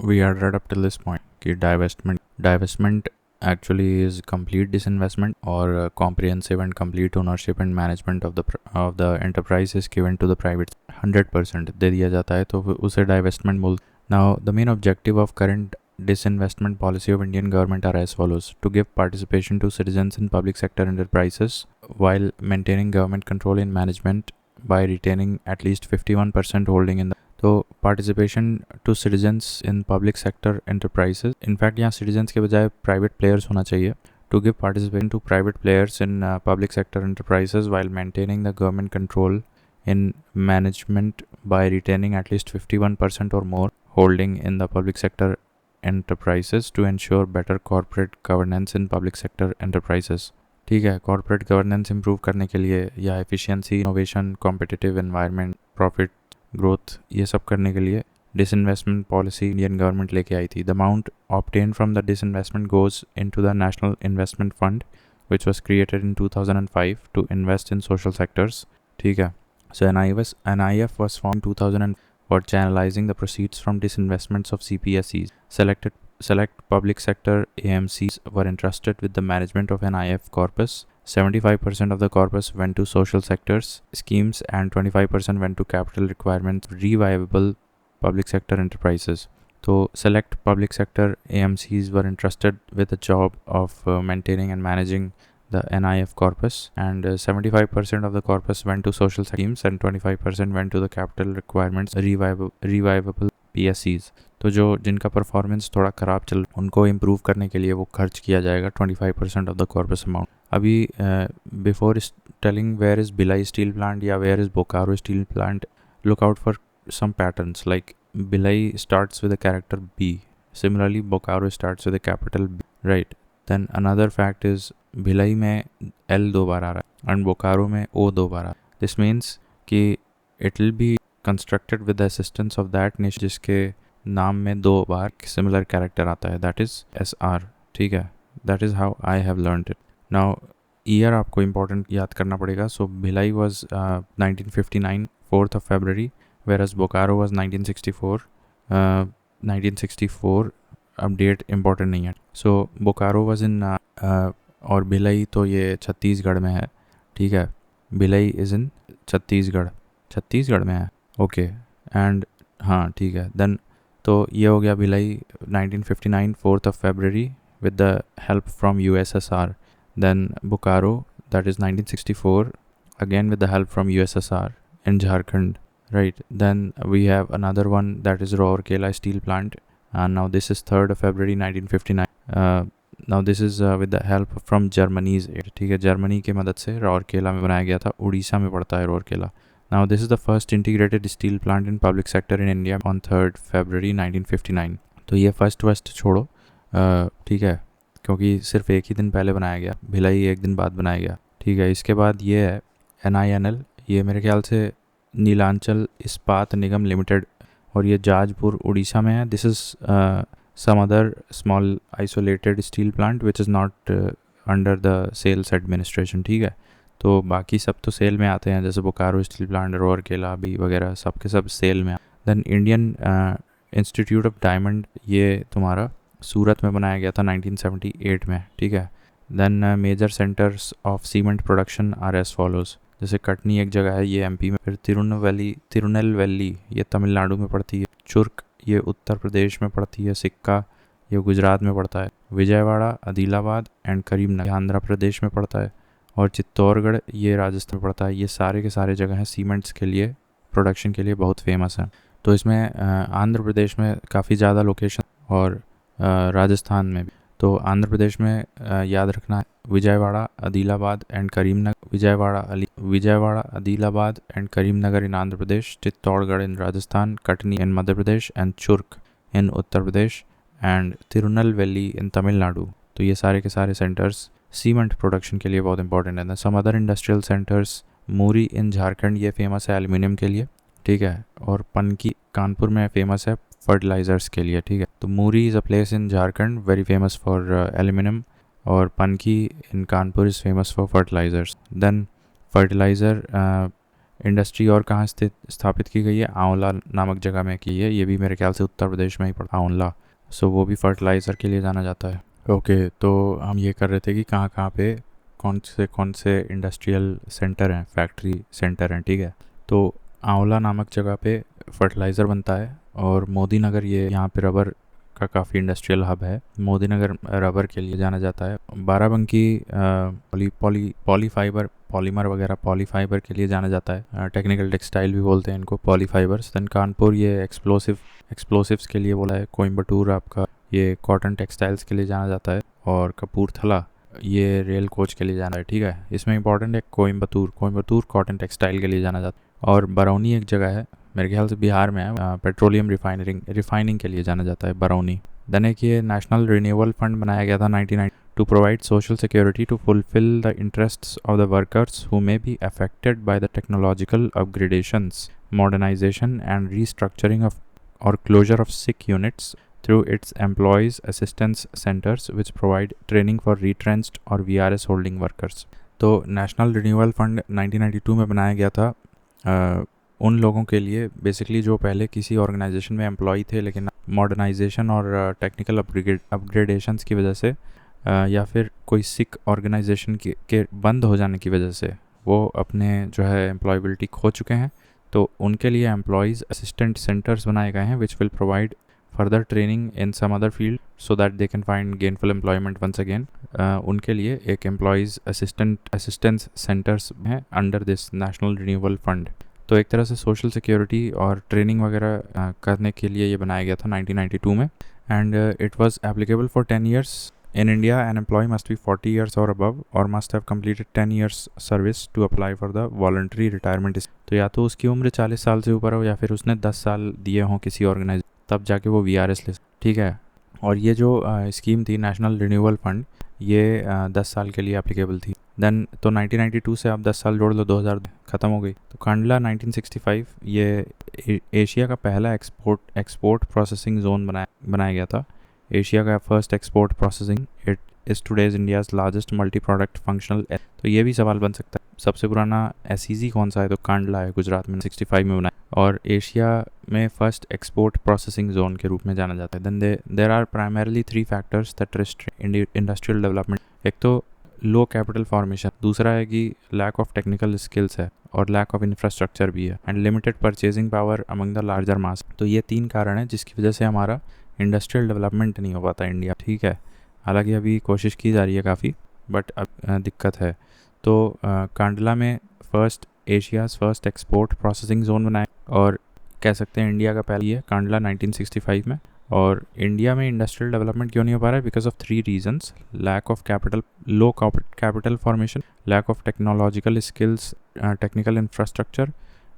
we had read up till this point कि divestment actually is complete disinvestment or comprehensive and complete ownership and management of the enterprise is given to the private 100% दे दिया जाता है तो उसे divestment बोल. Now the main objective of current disinvestment policy of Indian government are as follows: to give participation to citizens in public sector enterprises while maintaining government control in management by retaining at least 51% holding in the. तो participation to citizens in public sector enterprises, in fact यहाँ citizens के बजाय private players होना चाहिए. To give participation to private players in public sector enterprises while maintaining the government control in management by retaining at least 51% or more holding in the public sector enterprises to ensure better corporate governance in public sector enterprises. ठीक है, corporate governance improve करने के लिए या efficiency, innovation, competitive environment, profit growth, ये सब करने के लिए डिसइन्वेस्टमेंट पॉलिसी इंडियन गवर्नमेंट लेके आई थी. The amount obtain from the disinvestment goes into the national investment fund which was created in 2005 to invest in social sectors. ठीक है, so NIF was formed in 2000 for channelizing the proceeds from disinvestments of CPSEs. Select public sector AMCs were entrusted with the management of NIF corpus. 75% of the corpus went to social sectors schemes and 25% went to capital requirements revivable public sector enterprises. So select public sector AMCs were entrusted with the job of maintaining and managing the NIF corpus, and 75% of the corpus went to social schemes and 25% went to the capital requirements revivable PSCs. तो जो जिनका performance थोड़ा ख़राब चल उनको improve करने के लिए वो खर्च किया जाएगा 25% ऑफ द कॉर्पस अमाउंट. अभी before telling where is Bhilai steel plant या where is Bokaro steel plant, look out for some patterns like Bhilai starts with a character B. Similarly, Bokaro starts with a capital B. Right. Then another fact is Bhilai में L 2 बार आ रहा है and Bokaro में O 2 बार आ रहा है. This means कि it will be constructed with the assistance of that niche जिसके नाम में 2 बार similar character आता है. That is SR. ठीक है. That is how I have learned it. Now year आपको important याद करना पड़ेगा. So Bhilai was 1959 4th of February. Whereas Bokaro was 1964. 1964 update important नहीं है. सो बोकारो वॉज इन और भिलाई तो ये छत्तीसगढ़ में है. ठीक है, भिलाई इज़ इन छत्तीसगढ़ में है. ओके एंड हाँ ठीक है. देन तो ये हो गया Bhilai 1959 4th of February with the help from USSR. Then Bokaro, that is 1964, again with the help from USSR in Jharkhand. Right, then we have another one that is Rourkela steel plant, and now this is 3rd of February 1959. Now this is with the help from Germany's aid. ठीक है, Germany की मदद से रौरकेला में बनाया गया था. उड़ीसा में पड़ता है Rourkela. Now this is the first integrated steel plant in public sector in India on 3rd February 1959. तो ये फर्स्ट छोड़ो, ठीक है, क्योंकि सिर्फ एक ही दिन पहले बनाया गया. भिलाई एक दिन बाद बनाया गया. ठीक है, इसके बाद ये है NINL. ये मेरे ख्याल से नीलांचल इस्पात निगम लिमिटेड और ये जाजपुर उड़ीसा में है. This is some other small isolated steel plant which is not under the SAIL's administration. ठीक है, तो बाकी सब तो सेल में आते हैं, जैसे बोकारो स्टील प्लांट, रौरकेला भी वगैरह सब के सब सेल में. Then Indian institute of diamond, ये तुम्हारा सूरत में बनाया गया था 1978 में. ठीक है. Then major centres of cement production are as follows. जैसे कटनी एक जगह है, ये MP में. फिर तिरुनेलवेली ये तमिलनाडु में पड़ती है. चुर्क ये उत्तर प्रदेश में पड़ती है. सिक्का ये गुजरात में पड़ता है. विजयवाड़ा, आदिलाबाद एंड करीमनगर आंध्र प्रदेश में पड़ता है. और चित्तौड़गढ़ ये राजस्थान में पड़ता है. ये सारे के सारे जगह हैं सीमेंट्स के लिए, प्रोडक्शन के लिए बहुत फेमस हैं. तो इसमें आंध्र प्रदेश में काफ़ी ज़्यादा लोकेशन और राजस्थान में भी. तो आंध्र प्रदेश में याद रखना है Vijayawada, Adilabad and Karimnagar. Vijayawada, Adilabad and Karimnagar in Andhra Pradesh, Chittorgarh in Rajasthan, Katni in Madhya Pradesh and Churk in Uttar Pradesh and Tirunelveli in Tamil Nadu. तो ये सारे के सारे सेंटर्स सीमेंट प्रोडक्शन के लिए बहुत इंपॉर्टेंट है. सम अदर इंडस्ट्रियल सेंटर्स, मूरी इन झारखंड, ये फेमस है एल्यूमिनियम के लिए. ठीक है, और पनकी कानपुर में फेमस है फर्टिलाइजर्स के लिए. ठीक है, तो Muri is a place in Jharkhand very famous for aluminium, और Panki in Kanpur is famous for fertilizers. Then fertilizer industry और कहाँ स्थापित की गई है, आंवला नामक जगह में की है, ये भी मेरे ख्याल से उत्तर प्रदेश में ही पड़ता है आंवला। सो वो भी फर्टिलाइज़र के लिए जाना जाता है। ओके, तो हम ये कर रहे थे कि कहाँ कहाँ पे कौन से इंडस्ट्रियल सेंटर हैं, फैक्ट्री सेंटर हैं, ठीक है। तो आंवला नामक जगह पे फर्टिलाइज़र बनता है, और मोदी नगर, ये यहाँ पे रबर का काफ़ी इंडस्ट्रियल हब है। मोदी नगर रबर के लिए जाना जाता है। बाराबंकी पॉलीफाइबर, पॉलीमर वगैरह पॉलीफाइबर के लिए जाना जाता है। टेक्निकल टेक्सटाइल भी बोलते हैं इनको, पॉलीफाइबर्स। देन कानपुर ये एक्सप्लोसिव्स के लिए बोला है। कोयम्बटूर आपका ये कॉटन टेक्सटाइल्स के लिए जाना जाता है। और कपूरथला ये रेल कोच के लिए जाना है, ठीक है। इसमें इंपॉर्टेंट है कोयम्बतूर कॉटन टेक्सटाइल के लिए जाना जाता है। और बरौनी एक जगह है, मेरे ख्याल से बिहार में है, पेट्रोलियम रिफाइनिंग के लिए जाना जाता है, बरौनी। देन एक ये नेशनल रिन्यूअल फंड बनाया गया था 1990 to provide social security to fulfil the interests of the workers who may be affected by the technological upgradations, modernisation and restructuring of और closure of sick units through its employees assistance centers which provide training for retrenched और VRS holding workers। तो national renewal fund 1992 में बनाया गया था उन लोगों के लिए बेसिकली जो पहले किसी ऑर्गेनाइजेशन में एम्प्लॉय थे, लेकिन मॉडर्नाइजेशन और टेक्निकल अपग्रेडेशंस की वजह से या फिर कोई सिक ऑर्गेनाइजेशन के बंद हो जाने की वजह से वो अपने जो है एम्प्लॉयबिलिटी खो चुके हैं। तो उनके लिए एम्प्लॉयज़ असिस्टेंट सेंटर्स बनाए गए हैं which will provide further training in some other field so that they can find gainful employment once again। उनके लिए एक एम्प्लॉयज़ असिस्टेंस सेंटर्स हैं under this national renewal fund. तो एक तरह से सोशल सिक्योरिटी और ट्रेनिंग वगैरह करने के लिए ये बनाया गया था 1992 में। And it was applicable for 10 years। In India, an employee must be 40 years or above or must have completed 10 years service to apply for the voluntary retirement। तो या तो उसकी उम्र 40 साल से ऊपर हो या फिर उसने 10 साल दिए हों किसी ऑर्गेनाइजेशन, तब जाके वो VRS ले, ठीक है। और ये जो स्कीम थी नेशनल रिन्यूअल फंड, ये 10 साल के लिए एप्लीकेबल थी। देन तो 1992 से आप 10 साल जोड़ लो, 2000 ख़त्म हो गई। तो कांडला 1965 ये एशिया का पहला एक्सपोर्ट प्रोसेसिंग जोन बनाया गया था। एशिया का first export processing, it is today's India's largest multi product functional. तो ये भी सवाल बन सकता है सबसे पुराना SEZ कौन सा है, तो कांडला है, गुजरात में 65 में बनाया, और एशिया में फर्स्ट एक्सपोर्ट प्रोसेसिंग जोन के रूप में जाना जाता है। Then there are primarily 3 factors that restrict industrial development. एक तो लो कैपिटल फॉर्मेशन, दूसरा है कि लैक ऑफ टेक्निकल स्किल्स है, और लैक ऑफ इंफ्रास्ट्रक्चर भी है, and limited purchasing power among the larger mass. तो ये 3 कारण हैं जिसकी वजह से हमारा इंडस्ट्रियल डेवलपमेंट नहीं हो पाता इंडिया, ठीक है। हालांकि अभी कोशिश की जा रही है काफ़ी, बट अब दिक्कत है। तो कांडला में Asia's first export processing zone बनाया, और कह सकते हैं इंडिया का पहला, ये कांडला 1965 में। और इंडिया में इंडस्ट्रियल डेवलपमेंट क्यों नहीं हो पा रहा है? Because of 3 reasons: lack of capital, low capital formation, lack of technological skills, technical infrastructure,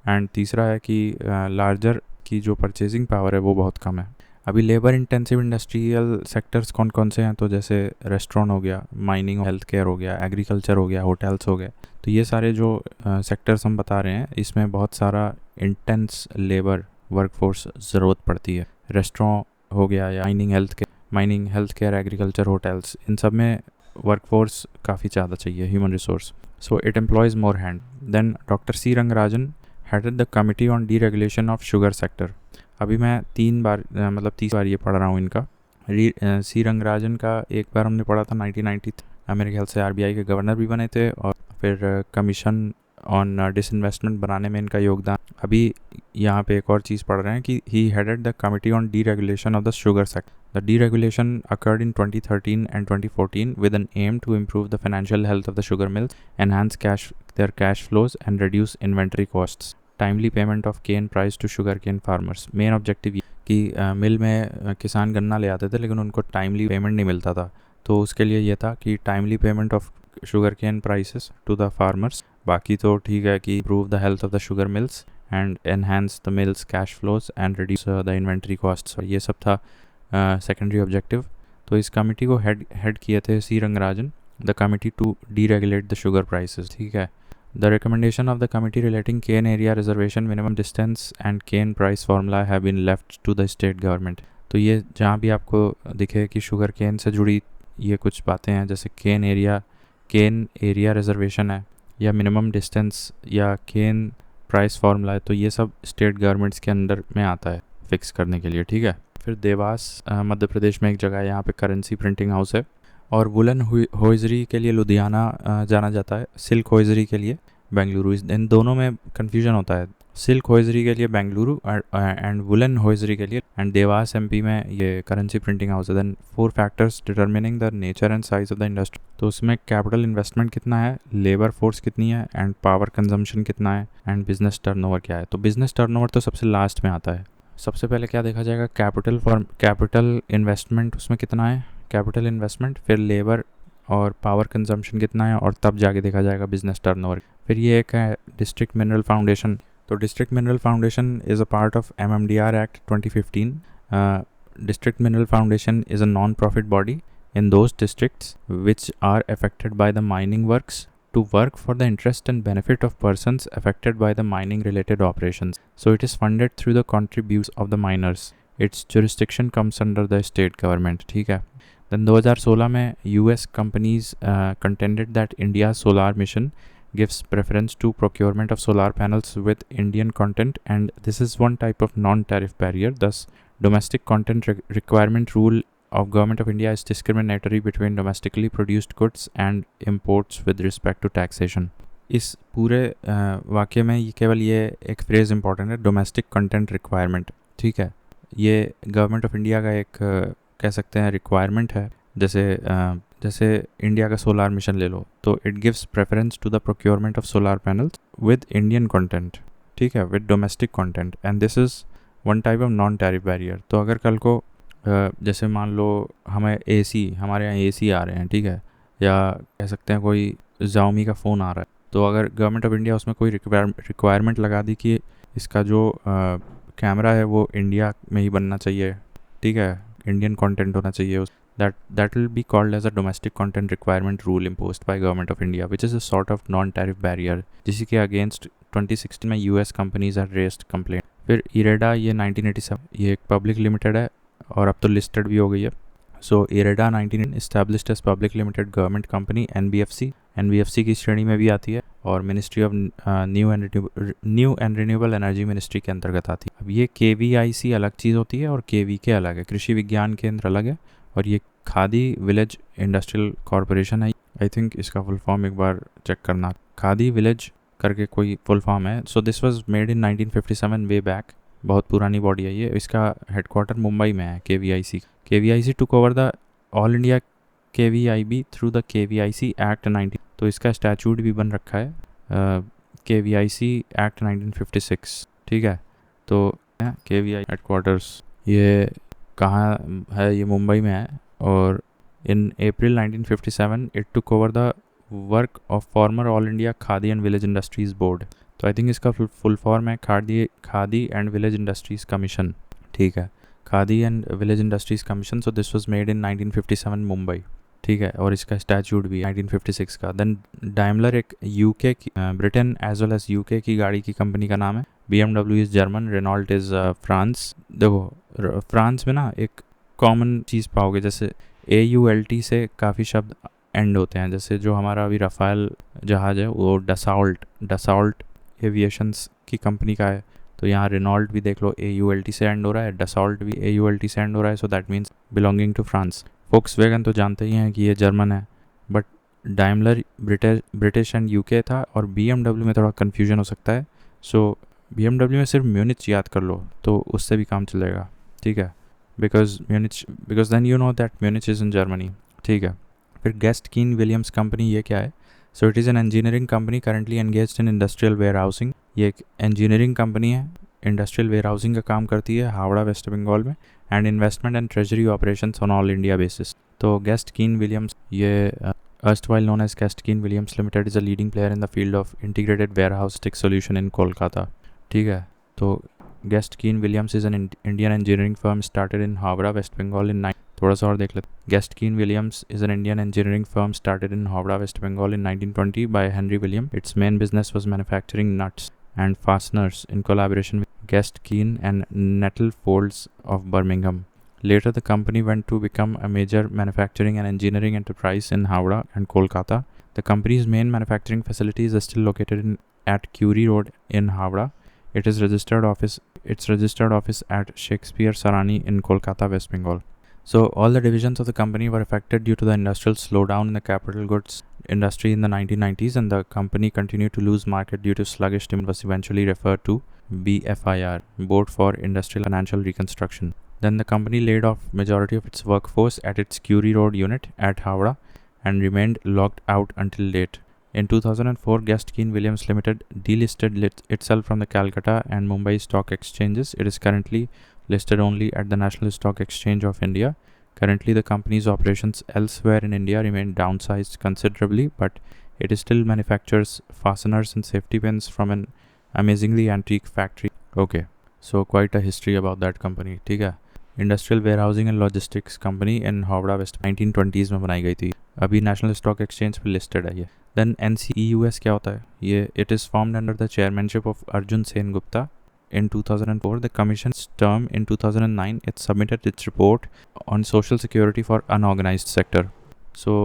and तीसरा है कि लार्जर की जो परचेजिंग पावर है वो बहुत कम है। अभी लेबर इंटेंसिव इंडस्ट्रियल सेक्टर्स कौन कौन से हैं? तो जैसे रेस्टोरेंट हो गया, माइनिंग, हेल्थ केयर हो गया, एग्रीकल्चर हो गया, होटल्स हो गए। तो ये सारे जो सेक्टर्स हम बता रहे हैं, इसमें बहुत सारा इंटेंस लेबर वर्कफोर्स ज़रूरत पड़ती है। रेस्टोरेंट हो गया या mining, health care, agriculture, hotels, इन सब में वर्कफोर्स काफ़ी ज़्यादा चाहिए, human resource. So it employs more hand. Then doctor C Rangarajan headed the committee on deregulation of sugar sector. अभी मैं 3 बार ये पढ़ रहा हूँ इनका। सी रंगराजन का एक बार हमने पढ़ा था 1990, मेरे ख्याल से RBI के गवर्नर भी बने थे, और फिर कमीशन ऑन डिसइन्वेस्टमेंट बनाने में इनका योगदान। अभी यहाँ पे एक और चीज़ पढ़ रहे हैं कि he headed the committee on deregulation of the sugar sector. The deregulation occurred in 2013 and 2014 with an aim to improve the financial health of the sugar mills, enhance their cash flows and reduce inventory costs, timely payment of cane price to sugar cane farmers. Main objective ये कि मिल में किसान गन्ना ले आते थे लेकिन उनको टाइमली पेमेंट नहीं मिलता था, तो उसके लिए ये था कि timely payment of sugar cane prices to the farmers. बाकी तो ठीक है कि improve the health of the sugar mills and enhance the mills cash flows and reduce the inventory costs, ये सब था सेकेंडरी ऑब्जेक्टिव। तो इस कमेटी को हेड किए थे C Rangarajan, the committee to deregulate the sugar prices, ठीक है। The recommendation of the committee relating cane area reservation, minimum distance and cane price formula have been left to the state government। तो ये जहाँ भी आपको दिखे कि शुगर केन से जुड़ी ये कुछ बातें हैं, जैसे केन एरिया रिजर्वेशन है, या मिनिमम डिस्टेंस, या केन प्राइस फार्मूला है, तो ये सब स्टेट गवर्नमेंट्स के अंडर में आता है फिक्स करने के लिए, ठीक है। फिर देवास मध्य प्रदेश में एक जगह है, यहाँ पे करेंसी प्रिंटिंग हाउस है। और वुलन होइजरी के लिए लुधियाना जाना जाता है, सिल्क होइजरी के लिए बेंगलुरु। इन दोनों में कन्फ्यूजन होता है, सिल्क होइजरी के लिए बेंगलुरु एंड वुलन होइजरी के लिए, एंड देवास एमपी में ये करेंसी प्रिंटिंग हाउस है। Then 4 factors determining the nature and size of the industry, तो उसमें कैपिटल इन्वेस्टमेंट कितना है, लेबर फोर्स कितनी है, एंड पावर कंजम्पशन कितना है, एंड बिजनेस टर्नओवर क्या है। तो बिजनेस टर्नओवर तो सबसे लास्ट में आता है। सबसे पहले क्या देखा जाएगा, कैपिटल इन्वेस्टमेंट उसमें कितना है, कैपिटल इन्वेस्टमेंट, फिर लेबर और पावर कंजम्पशन कितना है, और तब जाके देखा जाएगा बिजनेस टर्नओवर। फिर ये एक है डिस्ट्रिक्ट मिनरल फाउंडेशन। तो district mineral foundation is a part of MMDR Act 2015. District Mineral Foundation is a non-profit body in those districts which are affected by the mining works to work for the interest and benefit of persons affected by the mining related operations. So it is funded through the contributions of the miners. Its jurisdiction comes under the state government, ठीक है। Then 2016 में US companies contended that India's solar mission gives preference to procurement of solar panels with Indian content, and this is one type of non-tariff barrier. Thus, domestic content requirement rule of Government of India is discriminatory between domestically produced goods and imports with respect to taxation. इस पूरे वाक्य में ये केवल ये एक phrase important है, domestic content requirement, ठीक है। ये गवर्नमेंट ऑफ इंडिया का एक कह सकते हैं रिक्वायरमेंट है। जैसे इंडिया का सोलार मिशन ले लो, तो it gives preference to the procurement of solar panels with Indian content, ठीक है, with domestic content, and this is one type of non tariff barrier. तो अगर कल को जैसे मान लो हमें हमारे यहाँ AC आ रहे हैं, ठीक है, या कह सकते हैं कोई Xiaomi का फ़ोन आ रहा है, तो अगर गवर्नमेंट ऑफ इंडिया उसमें कोई रिक्वायरमेंट लगा दी कि इसका जो कैमरा है वो इंडिया में ही बनना चाहिए, ठीक है, इंडियन कंटेंट होना चाहिए, that will be called as a domestic content requirement rule imposed by government of India, which is a sort of non-tariff barrier, जिसी के against 2016 में US companies are raised complaint। फिर IREDA ये 1987, ये एक public limited है और अब तो लिस्टेड भी हो गई है। सो IREDA 19 established as public limited government company NBFC की श्रेणी में भी आती है, और ministry of new and renewable energy ministry के अंतर्गत आती है। अब ये KVIC अलग चीज़ होती है और KVK अलग है, कृषि विज्ञान केंद्र अलग है, और ये खादी विलेज इंडस्ट्रियल कॉरपोरेशन है। आई थिंक इसका फुल फॉर्म एक बार चेक करना, खादी विलेज करके कोई फुल फॉर्म है। So this was made in 1957 way back, बहुत पुरानी बॉडी है ये। इसका हेडक्वार्टर मुंबई में है, KVIC took over the all India KVIB through the KVIC act 19, तो इसका स्टैचूट भी बन रखा है KVIC एक्ट 1956, ठीक है। तो KVI हेडक्वार्टर्स ये कहाँ है, ये मुंबई में है, और in April 1957 it took over the work of former all India Khadi and village industries board. तो आई थिंक इसका फुल फॉर्म है Khadi and village industries commission, ठीक है, Khadi and village industries commission. So this was made in 1957 Mumbai, ठीक है, और इसका statute भी 1956 का। देन डाइमलर एक UK की Britain as well as UK की गाड़ी की कंपनी का नाम है। BMW is German, Renault is France. देखो फ्रांस में ना एक कॉमन चीज़ पाओगे, जैसे AULT से काफ़ी शब्द एंड होते हैं। जैसे जो हमारा अभी राफेल जहाज़ है वो डसाल्ट एविएशंस की कंपनी का है, तो यहाँ रेनॉल्ट भी देख लो AULT से एंड हो रहा है, डसाल्ट भी AULT से एंड हो रहा है, so that means belonging to France. Volkswagen तो जानते ही हैं कि ये जर्मन है, but Daimler British and UK था, और BMW में थोड़ा कन्फ्यूजन हो सकता है। सो BMW में सिर्फ म्यूनिच याद कर लो तो उससे भी काम चलेगा, ठीक है, because then you know that Munich is in Germany, ठीक है। फिर गेस्ट कीन विलियम्स कंपनी, ये क्या है? So it is an engineering company currently engaged in industrial warehousing. ये एक इंजीनियरिंग कंपनी है, इंडस्ट्रियल वेयर हाउसिंग का काम करती है हावड़ा वेस्ट बंगाल में, and investment and treasury operations on all India basis. तो गेस्ट कीन विलियम्स, ये erstwhile known as Guest Keane Williams Limited, is a leading player in the field of integrated warehouse tech solution in Kolkata, ठीक है। तो Guest Keane Williams is an Indian engineering firm started in Howrah, West Bengal in थोड़ा सा और देख लेते। Guest Keane Williams is an Indian engineering firm started in Howrah, West Bengal in 1920 by Henry William. Its main business was manufacturing nuts and fasteners in collaboration with Guest Keane and Nettlefolds of Birmingham. Later, the company went to become a major manufacturing and engineering enterprise in Howrah and Kolkata. The company's main manufacturing facilities are still located in at Curie Road in Howrah. Its registered office at Shakespeare Sarani in Kolkata, West Bengal. So all the divisions of the company were affected due to the industrial slowdown in the capital goods industry in the 1990s, and the company continued to lose market due to sluggish demand. Was eventually referred to BFIR, Board for Industrial Financial Reconstruction. Then the company laid off majority of its workforce at its Curie Road unit at Howrah and remained locked out until date. In 2004, Guest Keen Williams Limited delisted itself from the Calcutta and Mumbai stock exchanges. It is currently listed only at the National Stock Exchange of India. Currently, the company's operations elsewhere in India remain downsized considerably, but it still manufactures fasteners and safety pins from an amazingly antique factory. Okay, so quite a history about that company. ठीक है, industrial warehousing and logistics company in Howrah West 1920s में बनाई गई थी. अभी national stock exchange पे listed है ये. देन NCEUS क्या होता है ये? It is formed under the chairmanship of Arjun Sen Gupta. In 2004, the commission's term in 2009, it submitted its report on social security for unorganized sector. So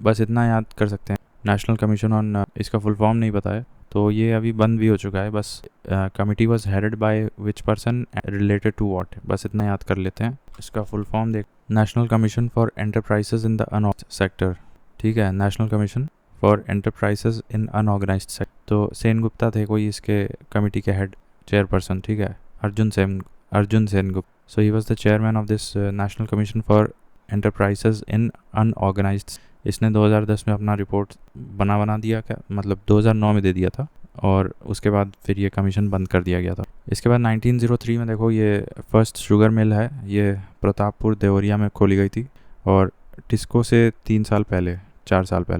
बस इतना याद कर सकते हैं. नेशनल कमीशन ऑन, इसका फुल फॉर्म नहीं पता है, तो ये अभी बंद भी हो चुका है. बस committee was headed by which person related to what, बस इतना याद कर लेते हैं. इसका फुल फॉर्म देख, national commission for enterprises in the unorganised sector. ठीक है, national commission for enterprises in unorganised sector. तो सेन गुप्ता थे कोई इसके कमिटी के हेड, चेयरपर्सन. ठीक है, Arjun Sen Gupta. So he was the chairman of this national commission for enterprises in unorganised. इसने 2010 में अपना रिपोर्ट बना दिया, क्या मतलब 2009 में दे दिया था, और उसके बाद फिर ये कमीशन बंद कर दिया गया था. इसके बाद 1903 में देखो, ये फर्स्ट शुगर मिल है, ये प्रतापपुर देवरिया में खोली गई थी, और टिस्को से 4 साल पहले.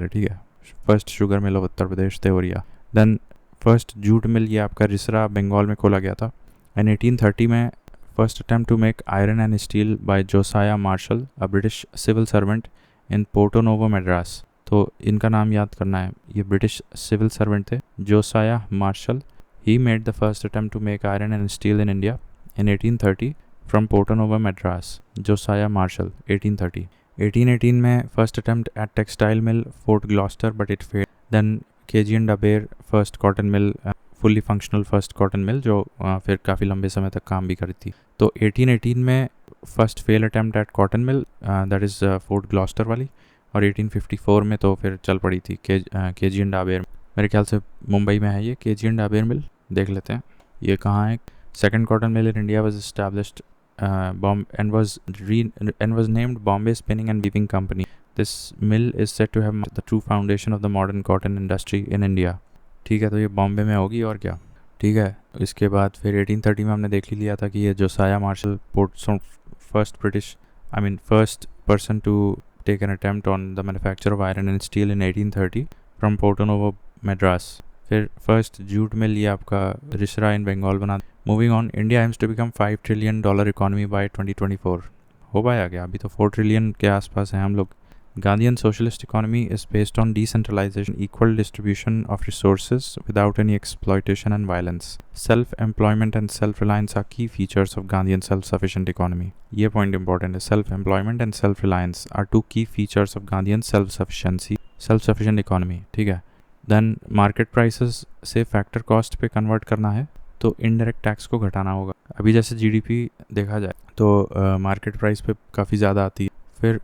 ठीक है, first sugar mill of Uttar Pradesh Deoria. Then first jute mill ये आपका रिसरा बंगाल में खोला गया था. एंड 1830 में first attempt to make iron and steel by Josiah Marshall, a British civil servant in Porto Novo Madras. तो इनका नाम याद करना है, ये ब्रिटिश सिविल सर्वेंट थे, Josiah Marshall. He made the first attempt to make iron and steel in India in 1830 from Porto Novo Madras. Josiah Marshall 1830. 1818 में first attempt at textile mill Fort Gloucester, but it failed. Then KG and Dabir first cotton mill, fully functional first cotton mill, जो फिर काफ़ी लंबे समय तक काम भी करी थी. तो 1818 में first fail attempt at cotton mill, that is Fort Gloster वाली, और 1854 में तो फिर चल पड़ी थी KG and Dabir. मेरे ख्याल से मुंबई में है ये KG and Dabir मिल. देख लेते हैं ये कहाँ है. Second cotton mill in India was established and was named Bombay Spinning and Weaving Company. This mill is said to have the true foundation of the modern cotton industry in India. ठीक है, तो ये बॉम्बे में होगी और क्या. ठीक है, इसके बाद फिर 1830 में हमने देख ही लिया था कि ये Josiah Marshall first person to take an attempt on the manufacture of iron and steel in 1830 from Porto Novo Madras. फिर फर्स्ट जूट मिल ये आपका रिसरा इन बंगाल बना. Moving on, India aims to become $5 trillion economy by 2024. हो पाया क्या? अभी तो 4 ट्रिलियन के आसपास हैं हम लोग. Gandhian socialist economy is based on decentralization, equal distribution of resources without any exploitation and violence. Self-employment and self-reliance are key features of Gandhian self-sufficient economy. ये point important है. Self-employment and self-reliance are two key features of Gandhian self-sufficient economy. ठीक है. Then market prices से factor cost पे convert करना है, तो indirect tax को घटाना होगा. अभी जैसे GDP देखा जाए तो मार्केट प्राइस पे काफ़ी ज़्यादा आती है, फिर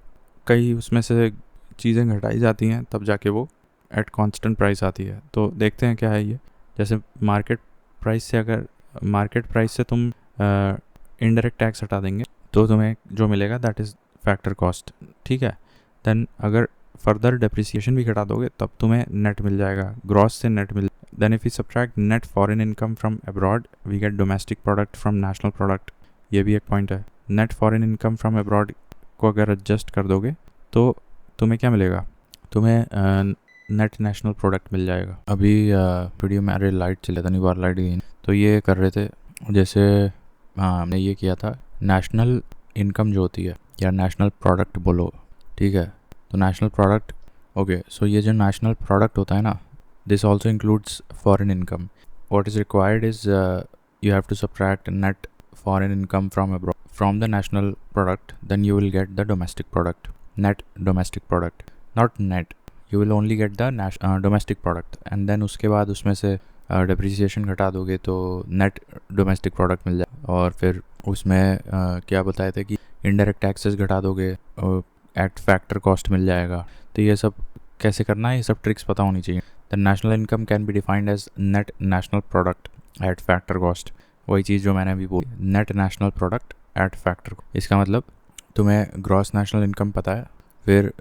कई उसमें से चीज़ें घटाई जाती हैं, तब जाके वो एट कांस्टेंट प्राइस आती है. तो देखते हैं क्या है ये. जैसे मार्केट प्राइस से तुम इनडायरेक्ट टैक्स हटा देंगे तो तुम्हें जो मिलेगा दैट इज़ फैक्टर कॉस्ट. ठीक है. देन अगर फर्दर डेप्रिसिएशन भी घटा दोगे तब तुम्हें नेट मिल जाएगा, ग्रॉस से नेट मिल. Then if you subtract net foreign income from abroad we get domestic product from national product. ये भी एक पॉइंट है. Net foreign income from abroad को अगर एडजस्ट कर दोगे तो तुम्हें क्या मिलेगा? तुम्हें नेट नेशनल प्रोडक्ट मिल जाएगा. अभी वीडियो में अरे लाइट चले था, नहीं बार लाइट गई. तो ये कर रहे थे, जैसे हमने ये किया था नेशनल इनकम जो होती है, या नेशनल प्रोडक्ट बोलो. ठीक है, तो नेशनल प्रोडक्ट. ओके, सो ये जो नेशनल प्रोडक्ट होता है ना, this also includes foreign income. What is required is you have to subtract net foreign income from the national product, then you will get the domestic product, net domestic product, not net. You will only get the domestic product, and then उसके बाद उसमें से depreciation घटा दोगे तो net domestic product मिल जाए। और फिर उसमें क्या बताए थे कि इनडायरेक्ट टैक्सेस घटा दोगे और एट फैक्टर कॉस्ट मिल जाएगा। तो ये सब कैसे करना है, ये सब ट्रिक्स पता होनी चाहिए। The national income can be defined as net national product at factor cost. वही चीज़ जो मैंने अभी बोली, net national product at factor. इसका मतलब तुम्हें ग्रॉस नेशनल इनकम पता है, फिर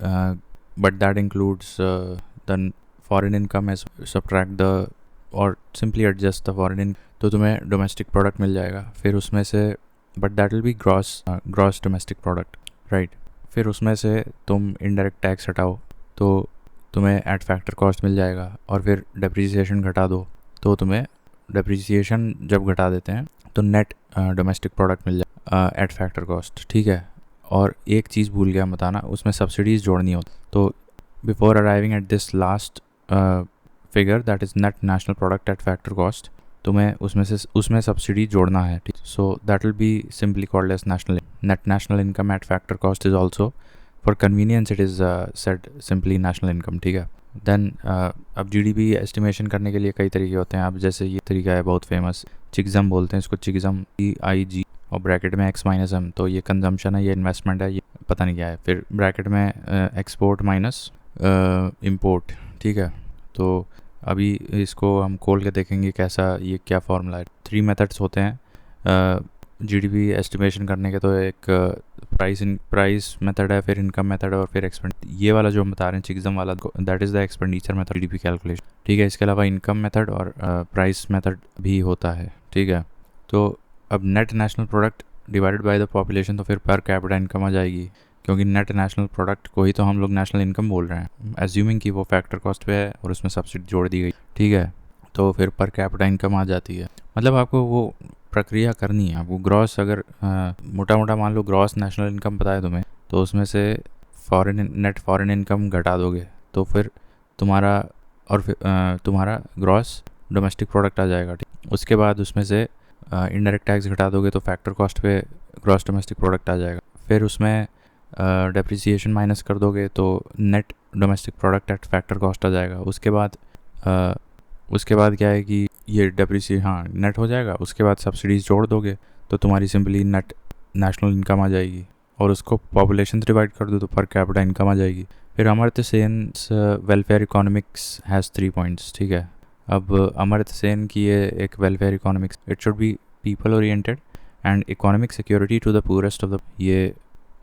but that includes the foreign income as subtract the और simply adjust the foreign income, तो तुम्हें डोमेस्टिक प्रोडक्ट मिल जाएगा। फिर उसमें से but that will be gross domestic product, right. फिर उसमें से तुम इनडायरेक्ट टैक्स हटाओ तो तुम्हें एट फैक्टर कॉस्ट मिल जाएगा। और फिर डेप्रिसिएशन घटा दो तो तुम्हें डेप्रिसिएशन जब घटा देते हैं तो नेट डोमेस्टिक प्रोडक्ट मिल जाए एट फैक्टर कॉस्ट, ठीक है। और एक चीज़ भूल गया बताना, उसमें सब्सिडीज़ जोड़नी होती। तो before arriving at this last figure that is net national product at factor cost, तुम्हें उसमें सब्सिडी जोड़ना है, ठीक। So that will be simply called as net national income at factor cost is also for convenience it is said simply national income, ठीक है। Then अब GDP estimation करने के लिए कई तरीके होते हैं। अब जैसे ये तरीका है बहुत फेमस, चिग्ज़म बोलते हैं इसको, चिग्ज़म CIG और ब्रैकेट में X-M, तो ये कंजम्पशन है, ये इन्वेस्टमेंट है, ये पता नहीं क्या है। फिर ब्रैकेट में एक्सपोर्ट माइनस इम्पोर्ट, ठीक है। तो अभी इसको हम खोल के देखेंगे कैसा, ये क्या फॉर्मूला है। 3 मेथड्स होते हैं जीडीपी एस्टिमेशन करने के। तो एक प्राइस मेथड है, फिर इनकम मेथड है, और फिर ये वाला जो हम बता रहे हैं चिग्ज़म वाला, that is the expenditure method GDP calculation, ठीक है। इसके अलावा इनकम मेथड और प्राइस मेथड भी होता है, ठीक है। तो अब net national product divided by the population, तो फिर पर कैपिटा इनकम आ जाएगी, क्योंकि नेट नेशनल प्रोडक्ट को ही तो हम लोग नेशनल इनकम बोल रहे हैं, एज्यूमिंग कि वो फैक्टर कॉस्ट पे है और उसमें सब्सिडी जोड़ दी गई, ठीक है। तो फिर पर कैपिटा इनकम आ जाती है। मतलब आपको वो प्रक्रिया करनी है। आपको ग्रॉस, अगर मोटा मोटा मान लो ग्रॉस नेशनल इनकम पता है तुम्हें, तो उसमें से नेट फॉरेन इनकम घटा दोगे तो फिर तुम्हारा तुम्हारा ग्रॉस डोमेस्टिक प्रोडक्ट आ जाएगा, ठीक। उसके बाद उसमें से इनडायरेक्ट टैक्स घटा दोगे तो फैक्टर कॉस्ट पे ग्रॉस डोमेस्टिक प्रोडक्ट आ जाएगा। फिर उसमें डेप्रिसिएशन माइनस कर दोगे तो net domestic product at factor cost आ जाएगा। उसके बाद क्या है कि ये नेट हो जाएगा। उसके बाद सब्सिडीज़ जोड़ दोगे तो तुम्हारी सिंपली नेट नेशनल इनकम आ जाएगी, और उसको पॉपुलेशन से डिवाइड कर दो तो पर कैपिटा इनकम आ जाएगी। फिर Amartya Sen's welfare economics has 3 points, ठीक है। अब अमर्त्य सेन की ये एक welfare economics, it should be people oriented and economic security to the poorest of the, ये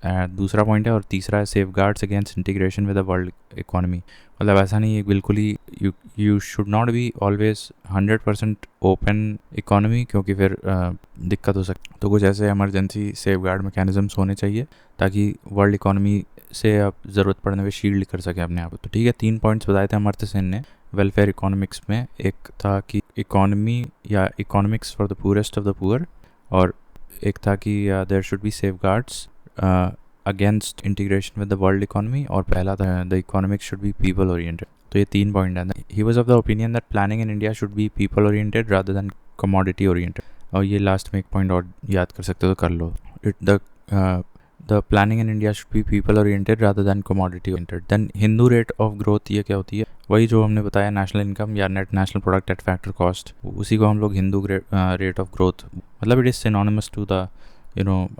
दूसरा पॉइंट है। और तीसरा है safeguards against integration with the world economy. मतलब ऐसा नहीं है बिल्कुल ही, you should not be always 100% open economy, क्योंकि फिर दिक्कत हो सकती। तो कुछ ऐसे इमरजेंसी सेफ गार्ड मैकेनिज्म्स होने चाहिए ताकि वर्ल्ड इकोनॉमी से आप ज़रूरत पड़ने पे शील्ड कर सके अपने आप को। तो ठीक है, 3 पॉइंट्स बताए थे अमर्त्य सेन ने वेलफेयर इकोनॉमिक्स में। एक था कि इकोनॉमी या economics for the poorest of the poor, और एक था कि there should be safeguards against integration with the world economy, और पहला था the economics should be people oriented. तो ये 3 पॉइंट है। He was of the opinion that planning in India should be people oriented rather than commodity oriented. और ये last में एक पॉइंट और याद कर सकते हो तो कर लो, the planning in India should be people oriented rather than commodity oriented. Then Hindu rate of growth, ये क्या होती है? वही जो हमने बताया नेशनल इनकम या net national product at factor cost, उसी को हम लोग हिंदू रेट ऑफ ग्रोथ, मतलब it is synonymous to the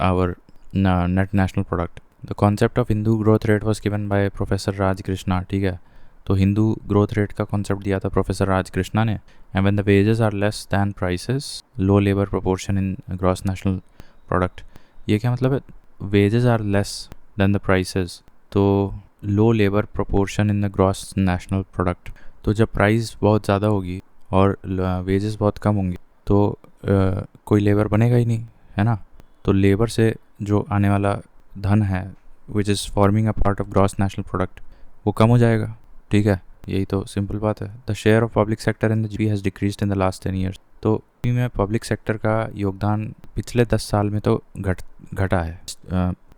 our net national product. The concept of Hindu growth rate was given by professor Raj Krishna, ठीक है। तो हिंदू ग्रोथ रेट का कॉन्सेप्ट दिया था प्रोफेसर राज कृष्णा ने। And when the wages are less than prices, low labour proportion in gross national product. ये क्या मतलब है? Wages are less than the prices, तो low labour proportion in the gross national product. तो जब प्राइस बहुत ज़्यादा होगी और वेजेस बहुत कम होंगे तो कोई लेबर बनेगा ही नहीं, है ना। तो लेबर से जो आने वाला धन है which is forming a part of gross national product, वो कम हो जाएगा, ठीक है। यही तो सिंपल बात है। The share of public sector in the GDP has decreased in the last 10 years. तो जीडीपी में पब्लिक सेक्टर का योगदान पिछले 10 साल में तो घटा है,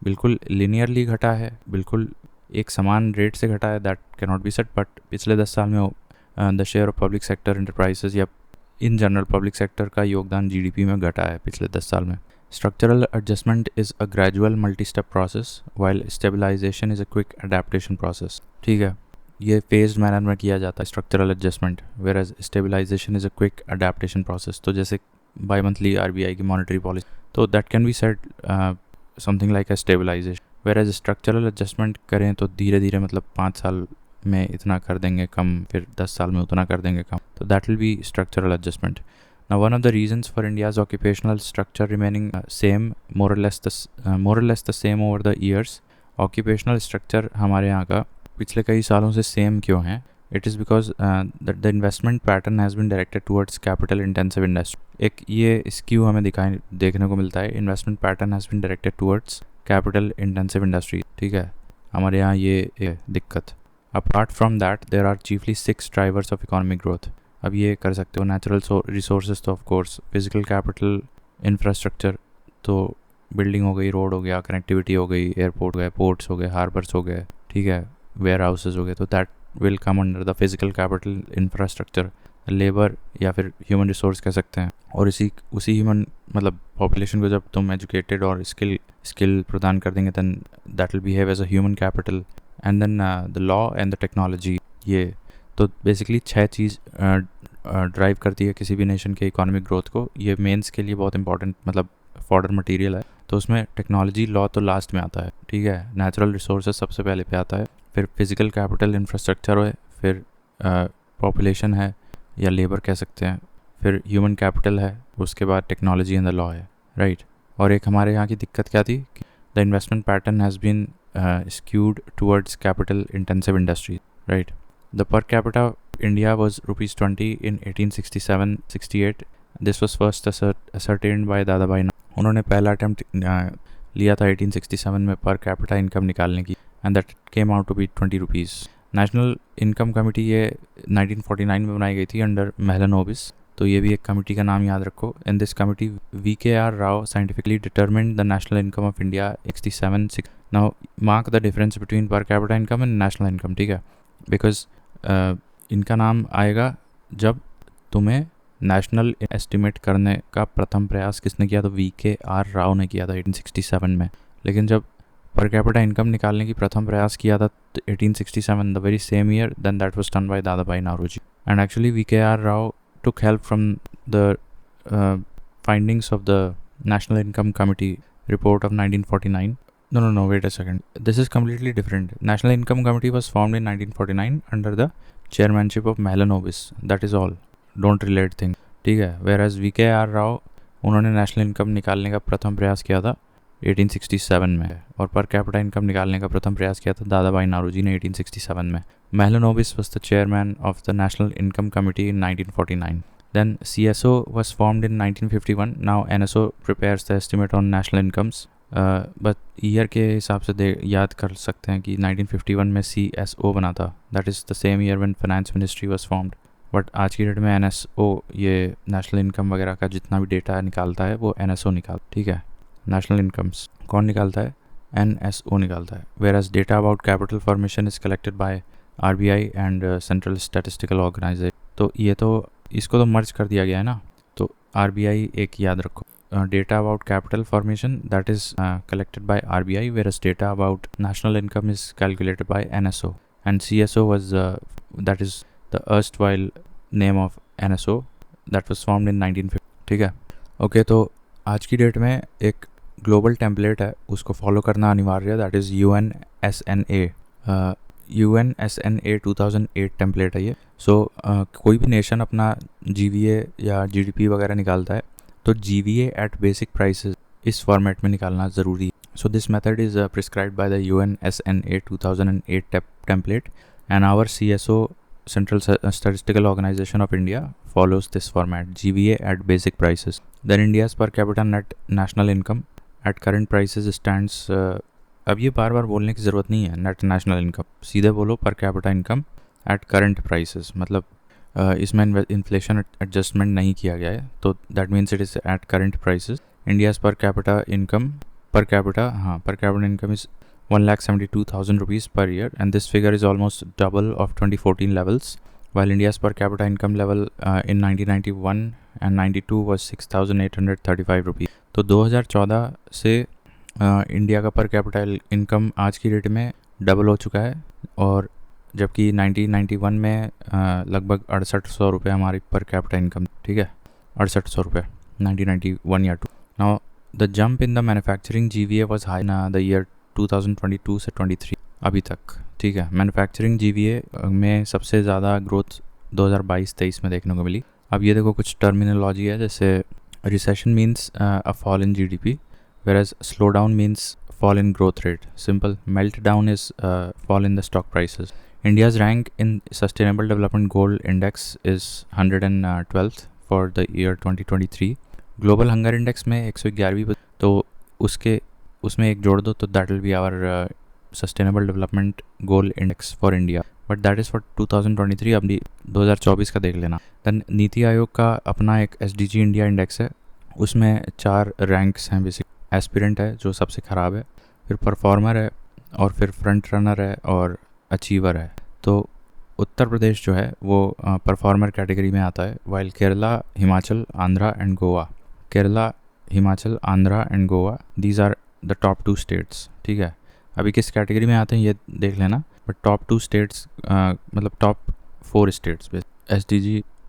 बिल्कुल लिनियरली घटा है, बिल्कुल एक समान रेट से घटा है, that can not be said. But पिछले 10 साल में the share of public sector enterprises या इन जनरल पब्लिक सेक्टर का योगदान जीडीपी में घटा है पिछले 10 साल में। Structural adjustment is a gradual multi-step process while stabilization is a quick adaptation process, ठीक है। ये फेज्ड मैनर में किया जाता है structural adjustment, whereas stabilisation is a quick adaptation process. तो जैसे बाई मंथली RBI की मॉनेटरी पॉलिसी, तो that can be set something like a stabilisation. Whereas structural adjustment करें तो धीरे धीरे मतलब 5 साल में इतना कर देंगे कम, फिर 10 साल में उतना कर देंगे कम, तो that will B structural adjustment. Now, one of the reasons for India's occupational structure remaining same, more or less the same over the years, occupational structure हमारे यहाँ का पिछले कई सालों से सेम क्यों है? It is because that the investment pattern has been directed towards capital intensive industry. एक ये स्क्यू हमें देखने को मिलता है, investment pattern has been directed towards capital intensive industry, ठीक है, हमारे यहाँ ये दिक्कत। Apart from that, there are chiefly 6 drivers of economic growth. अब ये कर सकते हो नेचुरल रिसोर्सेज, तो of course physical capital, infrastructure, तो बिल्डिंग हो गई, रोड हो गया, कनेक्टिविटी हो गई, एयरपोर्ट हो गए, पोर्ट्स हो गए, हार्बर्स हो गए, ठीक है, वेयर हाउसेज हो गए, तो that will come under the physical capital, infrastructure, labour या फिर ह्यूमन रिसोर्स कह सकते हैं। और उसी ह्यूमन मतलब पॉपुलेशन को जब तुम एजुकेटेड और स्किल प्रदान कर देंगे, then that will behave as a human capital. And then the law and the technology, ये तो बेसिकली 6 चीज़ ड्राइव करती है किसी भी नेशन के इकोनॉमिक ग्रोथ को। ये मेंस के लिए बहुत इंपॉर्टेंट मतलब फॉर्डर मटेरियल है। तो उसमें टेक्नोलॉजी, लॉ तो लास्ट में आता है, ठीक है, नेचुरल रिसोर्सेज सबसे पहले पे आता है, फिर फिजिकल कैपिटल, इंफ्रास्ट्रक्चर है, फिर पॉपुलेशन है या लेबर कह सकते हैं, फिर ह्यूमन कैपिटल है, उसके बाद टेक्नोलॉजी एंड द लॉ है, राइट। और एक हमारे यहाँ की दिक्कत क्या थी, the investment pattern has been skewed towards capital intensive industries, right? The per capita of India was rupees 20 in 1867-68. This was first ascertained by Dadabhai Naoroji. उन्होंने पहला अटैम्प्ट लिया था 1867 में पर कैपिटा इनकम निकालने की, and that came out to be 20 rupees. National income committee ये 1949 में बनाई गई थी अंडर महलनोबिस, तो ये भी एक कमेटी का नाम याद रखो। In this committee VKR Rao scientifically determined the national income of India 67। Now mark the difference between पर capita income and national income, ठीक है, बिकॉज इनका नाम आएगा जब तुम्हें नेशनल एस्टिमेट करने का प्रथम प्रयास किसने किया, तो VKR राव ने किया था 1867 में। लेकिन जब पर कैपिटा इनकम निकालने की प्रथम प्रयास किया था 1867, the very same year, then that was done by Dadabhai Naoroji. And actually VKR Rao took help from the findings of the National Income Committee report of 1949. No, wait a second. This is completely different. National Income Committee was formed in 1949 under the chairmanship of Mahalanobis. That is all. Don't relate things. ठीक है। Whereas VKR Rao उन्होंने national income निकालने का प्रथम प्रयास किया था 1867 में, और पर कैपिटा इनकम निकालने का प्रथम प्रयास किया था दादाभाई नारोजी ने 1867 में। Mahalanobis was the chairman of the National Income Committee in 1949. Then CSO was formed in 1951. Now NSO prepares the estimate on national incomes. But year के हिसाब से याद कर सकते हैं कि 1951 में CSO बना था। That is the same year when Finance Ministry was formed. But आज की डेट में NSO, ये नेशनल इनकम वगैरह का जितना भी डेटा निकालता है वो NSO निकाल, ठीक है। नेशनल इनकम्स कौन निकालता है, NSO निकालता है। Whereas data about capital formation is collected by RBI and Central Statistical Organization. तो ये तो इसको तो मर्ज कर दिया गया है ना, तो RBI एक याद रखो। Data about capital formation that is collected by RBI, whereas data about national income is calculated by NSO. And CSO was that is the erstwhile name of NSO that was formed in 1950, ठीक है। Okay, तो आज की date में एक global template है, उसको follow करना अनिवार्य है, दैट इज़ UNSNA 2008 टेम्पलेट है ये। सो कोई भी नेशन अपना GVA या GDP वगैरह निकालता है तो GVA एट बेसिक प्राइसेस इस फॉर्मेट में निकालना ज़रूरी है। So this method is prescribed by the UNSNA 2008 template, and our CSO Central Statistical Organization of India follows this format, GVA at basic prices. Then India's per capita net national income at current prices stands अब ये बार बार बोलने की ज़रूरत नहीं है, net national income सीधे बोलो पर capita income at current prices, मतलब इसमें इन्फ्लेशन एडजस्टमेंट नहीं किया गया है, तो that means it is at current prices. India's पर capita income is 1,72,000 rupees per year, and this figure is almost double of 2014 levels, while India's per capita income level in 1991 and 92 was 6,835 rupees. तो 2014 से India का per capita income आज की date में double हो चुका है, और जबकि 1991 में लगभग 6800 रुपये हमारी पर कैपिटा इनकम, ठीक है, 6800 रुपये 1991 या 2। Now the jump in the manufacturing GVA was high in the year 2022 से 23 अभी तक, ठीक है। मैन्युफैक्चरिंग GVA में सबसे ज़्यादा ग्रोथ 2022-23 में देखने को मिली। अब ये देखो कुछ टर्मिनोलॉजी है, जैसे recession means a fall in GDP, whereas slowdown means fall in growth rate. Simple. Meltdown is fall in the stock prices. India's rank in Sustainable Development Goal Index is 112th for the year 2023. Global Hunger Index में 111वीं, तो उसमें एक जोड़ दो तो that will be our Sustainable Development Goal Index for India. But that is for 2023. अब 2024 का देख लेना। then नीति आयोग का अपना एक SDG इंडिया इंडेक्स है, उसमें 4 रैंक्स हैं बेसिक। एस्पिरेंट है जो सबसे ख़राब है, फिर परफॉर्मर है, और फिर फ्रंट रनर है, और अचीवर है। तो उत्तर प्रदेश जो है वो परफॉर्मर कैटेगरी में आता है, while Kerala, Himachal, Andhra and Goa, Kerala, Himachal, Andhra and Goa, these are the top 2 states, ठीक है। अभी किस कैटेगरी में आते हैं ये देख लेना, बट टॉप 2 स्टेट्स मतलब top 4 states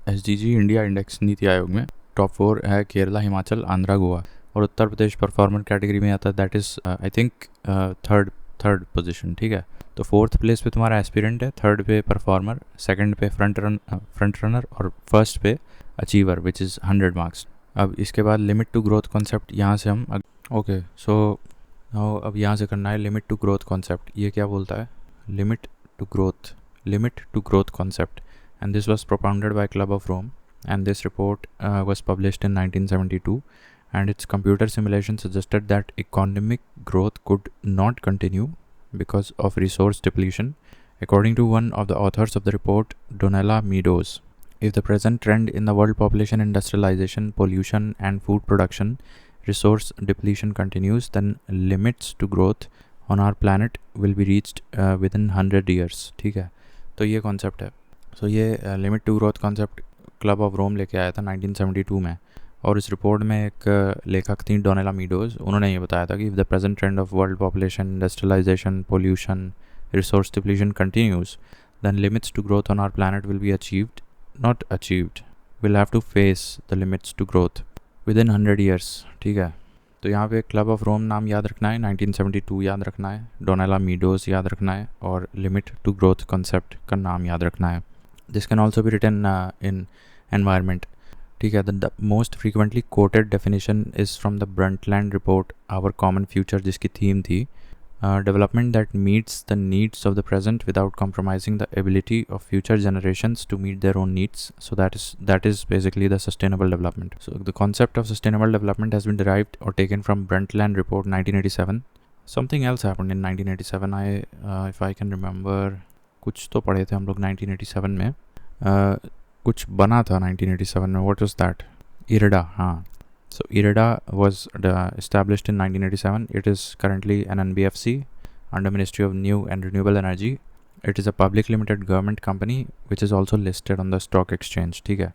SDG India index NITI Aayog में टॉप 4 है केरला, हिमाचल, आंध्रा, गोवा, और उत्तर प्रदेश परफॉर्मर कैटेगरी में आता है, that is I think third position, ठीक है। तो 4th प्लेस पे तुम्हारा एस्पिरेंट है, 3rd पे परफॉर्मर, 2nd पे फ्रंट रनर, और 1st पे अचीवर विच इज़ 100 मार्क्स। अब इसके बाद लिमिट टू ग्रोथ कॉन्सेप्ट, यहाँ से हम ओके सो अब यहाँ से करना है लिमिट टू ग्रोथ कॉन्सेप्ट। ये क्या बोलता है? Limit to growth concept, and this was propounded by Club of Rome, and this report was published in 1972, and its computer simulation suggested that economic growth could not continue because of resource depletion. According to one of the authors of the report, Donella Meadows, if the present trend in the world population, industrialization, pollution and food production, resource depletion continues, then limits to growth on our planet will be reached within 100 years, ठीक है। तो ये concept है। So ये limit to growth concept Club of Rome लेके आया था 1972 में, और इस रिपोर्ट में एक लेखक थी डोनेला मीडोज। उन्होंने ये बताया था कि if the present trend of world population, industrialisation, pollution, resource depletion continues, then limits to growth on our planet will be not achieved, will have to face the limits to growth within 100 years, ठीक है। तो यहाँ पे club of रोम नाम याद रखना है, 1972 याद रखना है, डोनेला मीडोज याद रखना है, और लिमिट टू ग्रोथ कॉन्सेप्ट का नाम याद रखना है। दिस कैन ऑल्सो भी रिटन इन एनवायरमेंट, ठीक है। The most frequently quoted definition is from the Brundtland report our common future, जिसकी थीम थी development that meets the needs of the present without compromising the ability of future generations to meet their own needs. So that is basically the sustainable development. So the concept of sustainable development has been derived or taken from Brundtland Report 1987. Something else happened in 1987. If I can remember, कुछ तो पढ़े थे हम लोग 1987 में, कुछ बना था 1987 में। What was that? IREDA, हाँ। So IREDA was established in 1987. It is currently an NBFC under Ministry of New and Renewable Energy. It is a public limited government company which is also listed on the stock exchange, ठीक है।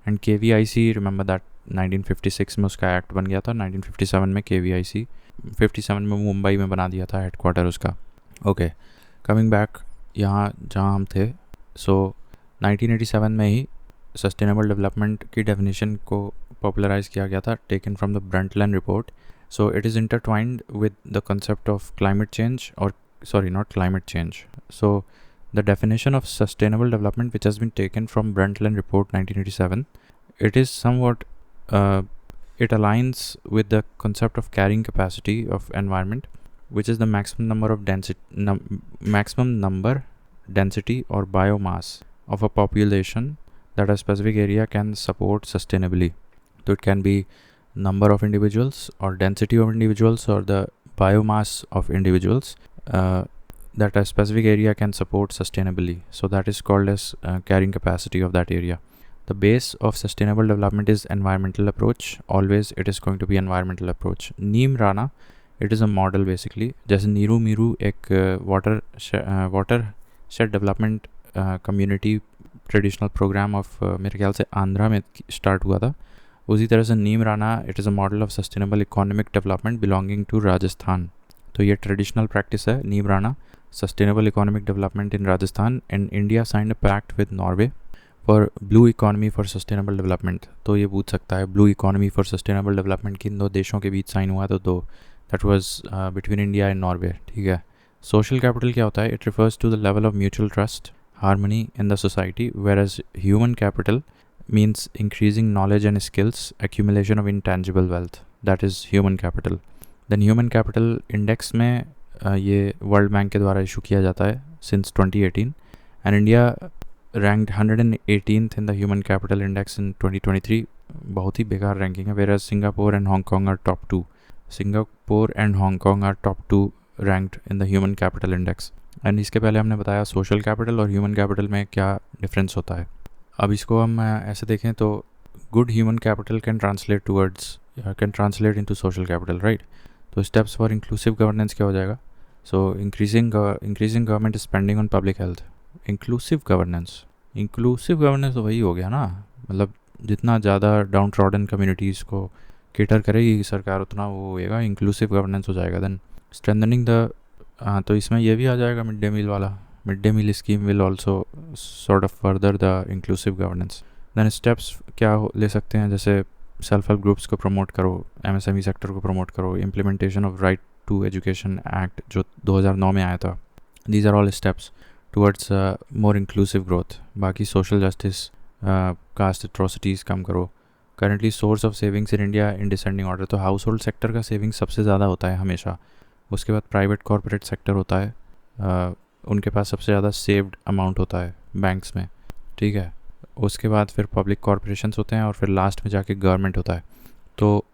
And KVIC, remember that 1956 में उसका act बन गया था, 1957 में KVIC 57 में मुंबई में बना दिया था हेडक्वार्टर उसका। ओके, कमिंग बैक यहाँ जहाँ हम थे, सो 1987 में ही सस्टेनेबल डेवलपमेंट की डेफिनेशन को पॉपुलराइज किया गया था, taken from the Brundtland report. So it is intertwined with the concept of climate change, और sorry, not climate change. So the definition of sustainable development, which has been taken from Brundtland Report 1987, it is somewhat it aligns with the concept of carrying capacity of environment, which is the maximum number density or biomass of a population that a specific area can support sustainably. So it can be number of individuals or density of individuals or the biomass of individuals that a specific area can support sustainably. So that is called as carrying capacity of that area. The base of sustainable development is environmental approach. Always it is going to be environmental approach. Neem Rana, it is a model basically. जैसे नीरू मीरू एक water shed development community traditional program of मेरे ख्याल से आंध्रा में start हुआ था, उसी तरह से नीम Rana it is a model of sustainable economic development belonging to Rajasthan. तो ये ट्रेडिशनल प्रैक्टिस है नीम Rana, sustainable economic development in Rajasthan, and India signed a pact with Norway for blue economy for sustainable development. तो ये पूछ सकता है blue economy for sustainable development किन दो देशों के बीच साइन हुआ, तो दो, that was between India and Norway. ठीक है. Social capital क्या होता है? It refers to the level of mutual trust, harmony in the society, whereas human capital means increasing knowledge and skills, accumulation of intangible wealth. That is human capital. Then human capital index में ये world bank के द्वारा issue किया जाता है since 2018, and India ranked 118th in the human capital index in 2023. बहुत ही बेकार ranking है. whereas Singapore and Hong Kong are top 2. Singapore and Hong Kong are top 2 ranked in the human capital index. And इसके पहले हमने बताया social capital और human capital में क्या डिफरेंस होता है. अब इसको हम ऐसे देखें तो good human capital can translate into social capital, right. तो स्टेप्स फॉर इंक्लूसिव गवर्नेंस क्या हो जाएगा? सो increasing government spending on public health. Inclusive governance तो वही हो गया ना, मतलब जितना ज़्यादा डाउन ट्रॉडन कम्युनिटीज़ को केटर करेगी सरकार उतना वो होएगा, इंक्लूसिव गवर्नेंस हो जाएगा. देन स्ट्रेंथनिंग द, तो इसमें ये भी आ जाएगा मिड डे मील वाला. Mid day meal scheme will also sort of further the inclusive governance. Then steps क्या ले सकते हैं, जैसे सेल्फ हेल्प ग्रुप्स को प्रमोट करो, MSME सेक्टर को प्रमोट करो, implementation of right to education act जो 2009 में आया था. These are all steps towards more inclusive growth. बाकी सोशल जस्टिस, कास्ट एट्रोसिटीज़ कम करो. Currently source of savings in India in descending order. तो हाउस होल्ड सेक्टर का सेविंग्स सबसे ज़्यादा होता है हमेशा. उसके बाद प्राइवेट कॉर्पोरेट सेक्टर होता है, उनके पास सबसे ज़्यादा सेव्ड अमाउंट होता है बैंक्स में, ठीक है. उसके बाद फिर पब्लिक कॉर्पोरेशंस होते हैं और फिर लास्ट में जाके गवर्नमेंट होता है. तो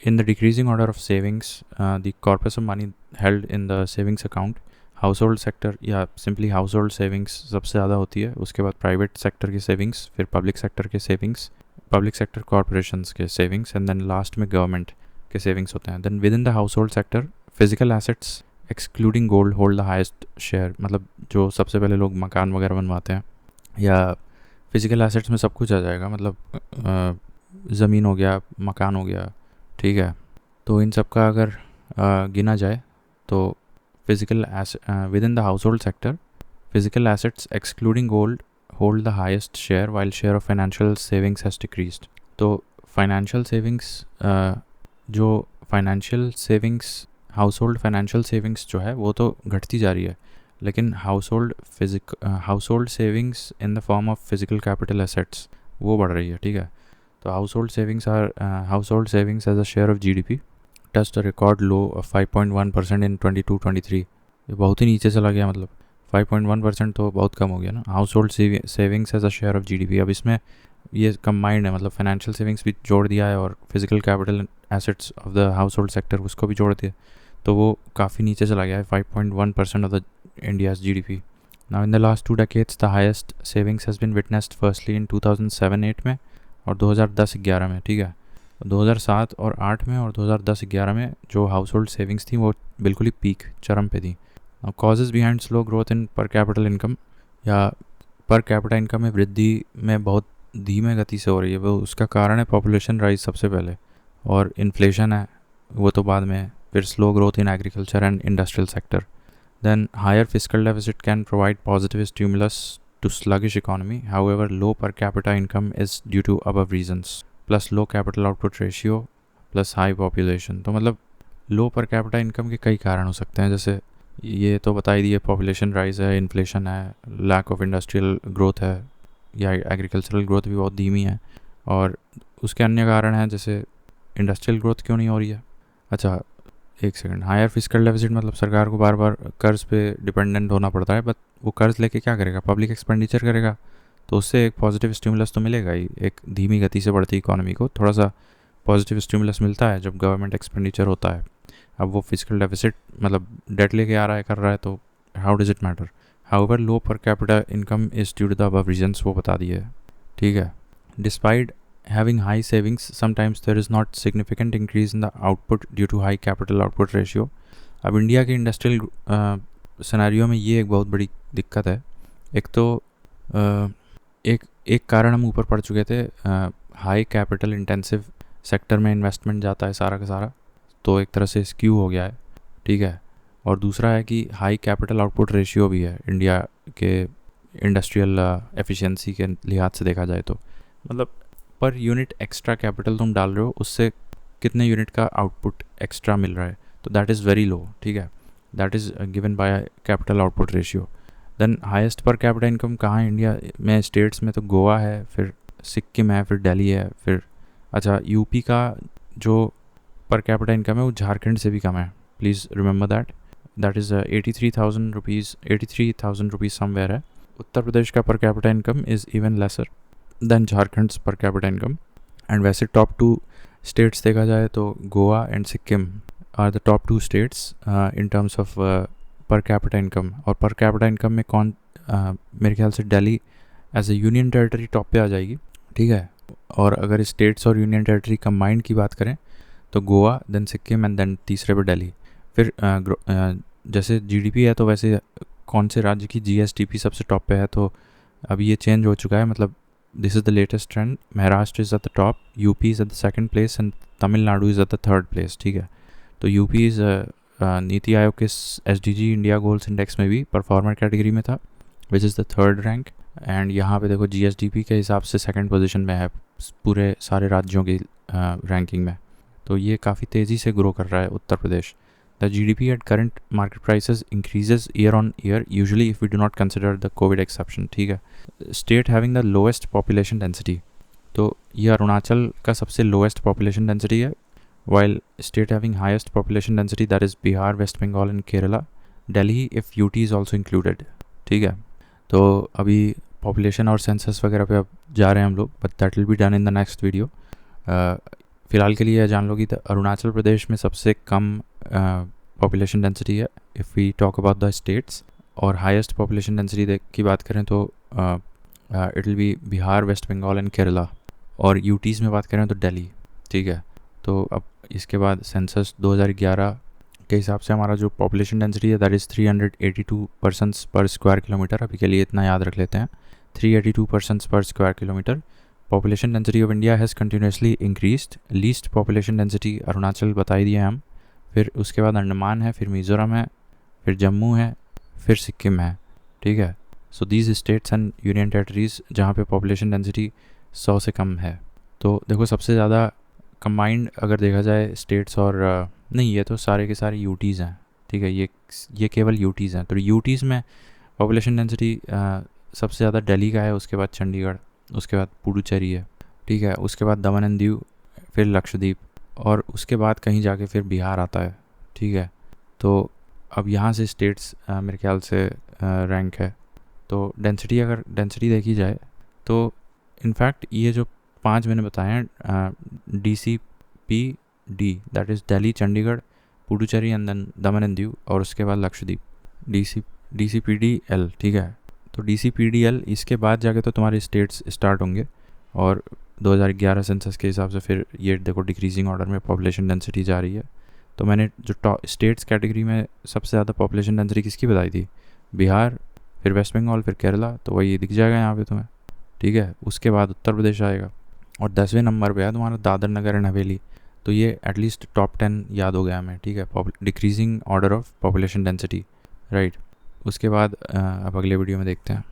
in the decreasing order of savings the corpus of money held in the savings account, household sector या सिंपली हाउस होल्ड सेविंग्स सबसे ज़्यादा होती है. उसके बाद प्राइवेट सेक्टर की सेविंग्स, फिर पब्लिक सेक्टर के सेविंग्स, पब्लिक सेक्टर कॉर्पोरेशंस के सेविंग्स, एंड देन लास्ट में गवर्नमेंट के सेविंग्स होते हैं. Then within the household sector physical assets excluding gold hold the highest share. मतलब जो सबसे पहले लोग मकान वगैरह बनवाते हैं, या फिजिकल एसेट्स में सब कुछ आ जाएगा, मतलब ज़मीन हो गया, मकान हो गया, ठीक है. तो इन सब का अगर गिना जाए तो physical within the household sector physical assets excluding gold hold the highest share while share of financial savings has decreased. तो financial savings household financial savings जो है वो तो घटती जा रही है, लेकिन household savings in the form of physical capital assets वो बढ़ रही है, ठीक है. तो household savings as a share of GDP touched a record low of 5.1% इन 22-23. ये बहुत ही नीचे चला गया, मतलब 5.1% तो बहुत कम हो गया ना. Household savings as a share of GDP. अब इसमें ये कंबाइंड है, मतलब फाइनेंशियल सेविंग्स भी जोड़ दिया है और physical capital assets of the household sector उसको भी जोड़ दिया, तो वो काफ़ी नीचे चला गया है, 5.1% of the India's GDP. Now in the last 2 decades the highest savings has been witnessed firstly in 2007-8 में और 2010-11 में, ठीक है. 2007 और 8 में और 2010-11 में जो हाउस होल्ड सेविंग्स थी वो बिल्कुल ही पीक चरम पे थी. Now causes behind slow growth in per capita income, या पर कैपिटा इनकम में वृद्धि में बहुत धीमे गति से हो रही है, वो उसका कारण है पॉपुलेशन राइज सबसे पहले, और इन्फ्लेशन है वो तो बाद में, फिर slow growth in agriculture and industrial sector. Then higher fiscal deficit can provide positive stimulus to sluggish economy. However, low per capita income is due to above reasons, plus low capital output ratio, plus high population. तो मतलब लो per capita income के कई कारण हो सकते हैं, जैसे ये तो बता ही दिए, पॉपुलेशन राइज है, इन्फ्लेशन है, लैक ऑफ इंडस्ट्रियल ग्रोथ है, या एग्रीकल्चरल ग्रोथ भी बहुत धीमी है, और उसके अन्य कारण हैं जैसे इंडस्ट्रियल ग्रोथ क्यों नहीं हो रही है. अच्छा एक सेकंड, हायर फिस्कल डेफिसिट मतलब सरकार को बार बार कर्ज पे डिपेंडेंट होना पड़ता है, बट वो कर्ज लेके क्या करेगा, पब्लिक एक्सपेंडिचर करेगा, तो उससे एक पॉजिटिव स्टिमुलस तो मिलेगा ही. एक धीमी गति से बढ़ती इकोनॉमी को थोड़ा सा पॉजिटिव स्टिमुलस मिलता है जब गवर्नमेंट एक्सपेंडिचर होता है. अब वो फिस्कल डेफिसिट मतलब डेट लेके आ रहा है, कर रहा है, तो how does it matter. However low per capita income is due to the above reasons, वो बता दिए, ठीक है. Despite having high savings, sometimes there is not significant increase in the output due to high capital output ratio. अब India के industrial scenario में ये एक बहुत बड़ी दिक्कत है. एक तो एक कारण हम ऊपर पढ़ चुके थे, हाई कैपिटल इंटेंसिव सेक्टर में इन्वेस्टमेंट जाता है सारा का सारा, तो एक तरह से स्क्यू हो गया है, ठीक है. और दूसरा है कि हाई कैपिटल आउटपुट रेशियो भी है इंडिया के इंडस्ट्रियल एफिशिएंसी के लिहाज से देखा जाए तो। मतलब पर यूनिट एक्स्ट्रा कैपिटल तुम डाल रहे हो, उससे कितने यूनिट का आउटपुट एक्स्ट्रा मिल रहा है, तो दैट इज़ वेरी लो, ठीक है। That is given by capital output ratio. Then highest per capita income कहाँ है इंडिया में? स्टेट्स में तो गोवा है, फिर सिक्किम है, फिर दिल्ली है, फिर अच्छा यूपी का जो पर कैपिटा इनकम है वो झारखंड से भी कम है। Please remember that is 83,000 rupees somewhere है। उत्तर प्रदेश का per capita income is even lesser than Jharkhand per capita income. And वैसे टॉप 2 स्टेट्स देखा जाए तो Goa and Sikkim are the top 2 states in terms of per capita income. और पर कैपिटा इनकम में कौन मेरे ख्याल से Delhi as a union territory top पे आ जाएगी, ठीक है। और अगर स्टेट्स और यूनियन टेरिटरी कंबाइंड की बात करें तो Goa, then Sikkim and then तीसरे पे दिल्ली। फिर जैसे जीडीपी है तो वैसे कौन से राज्य की जीएसडीपी सबसे टॉप पे है, तो अभी ये चेंज हो चुका है। मतलब this is the latest trend. Maharashtra is at the top, UP is at the second place and Tamil Nadu is at the third place, ठीक है। तो यूपी इज़ नीति आयोग के एसडीजी इंडिया गोल्स इंडेक्स में भी परफॉर्मर कैटेगरी में था, which is the third rank. And यहाँ पे देखो जीएसडीपी के हिसाब से सेकंड पोजीशन में है पूरे सारे राज्यों की रैंकिंग में। तो ये काफ़ी तेज़ी से ग्रो कर रहा है Uttar Pradesh. The GDP at current market prices increases year on year usually if we do not consider the COVID exception, ठीक है। State having the lowest population density, तो ये अरुणाचल का सबसे लोएस्ट पॉपुलेशन डेंसिटी है। While state having highest population density that is Bihar, West Bengal and Kerala, Delhi if UT is also included, ठीक है। तो अभी पॉपुलेशन और सेंसस वगैरह पे अब जा रहे हैं हम लोग, but that will be done in the next video. फ़िलहाल के लिए जान लो कि अरुणाचल प्रदेश में सबसे कम पॉपुलेशन डेंसिटी है if we talk about the states. और हाईएस्ट पॉपुलेशन डेंसिटी की बात करें तो it will be Bihar, West Bengal and Kerala. और यूटीज़ में बात करें तो दिल्ली, ठीक है। तो अब इसके बाद सेंसस 2011 के हिसाब से हमारा जो पॉपुलेशन डेंसिटी है दैट इज़ 382 पर्सन्स पर स्क्वायर किलोमीटर। अभी के लिए इतना याद रख लेते हैं, 382 पर्सन्स पर square kilometre. Population density of India has continuously increased. Least population density Arunachal बता ही दिए हम, फिर उसके बाद अंडमान है, फिर मिज़ोरम है, फिर जम्मू है, फिर सिक्किम है, ठीक है। So these states and union territories जहाँ पे पॉपुलेशन डेंसिटी 100 से कम है। तो देखो सबसे ज़्यादा कंबाइंड अगर देखा जाए स्टेट्स और नहीं, ये तो सारे के सारे यूटीज़ हैं, ठीक है। ये केवल यूटीज़ हैं। तो यूटीज़ में पॉपुलेशन डेंसिटी सबसे ज़्यादा दिल्ली का है, उसके बाद चंडीगढ़, उसके बाद पुडुचेरी है, ठीक है। उसके बाद दमन एंड दीव, फिर लक्षद्वीप, और उसके बाद कहीं जाके फिर बिहार आता है, ठीक है। तो अब यहाँ से स्टेट्स मेरे ख्याल से रैंक है। तो डेंसिटी अगर डेंसिटी देखी जाए तो इनफैक्ट ये जो 5 मैंने बताए हैं DCPD that is Delhi, Chandigarh, Puducherry and then Daman and Diu, और उसके बाद लक्षद्वीप, DCPDL, ठीक है। तो DCPDL इसके बाद जाके तो तुम्हारे स्टेट्स स्टार्ट होंगे। और 2011 सेंसस के हिसाब से फिर ये देखो डिक्रीजिंग ऑर्डर में पॉपुलेशन डेंसिटी जा रही है। तो मैंने जो स्टेट्स कैटेगरी में सबसे ज़्यादा पॉपुलेशन डेंसिटी किसकी बताई थी? बिहार, फिर वेस्ट बंगाल, फिर केरला, तो वही दिख जाएगा यहाँ पे तुम्हें, ठीक है। उसके बाद उत्तर प्रदेश आएगा और 10वें नंबर पे है तुम्हारा दादर नगर एंड हवेली। तो ये एटलीस्ट टॉप 10 याद हो गया हमें, ठीक है। Decreasing order of population density, right. उसके बाद अब अगले वीडियो में देखते हैं।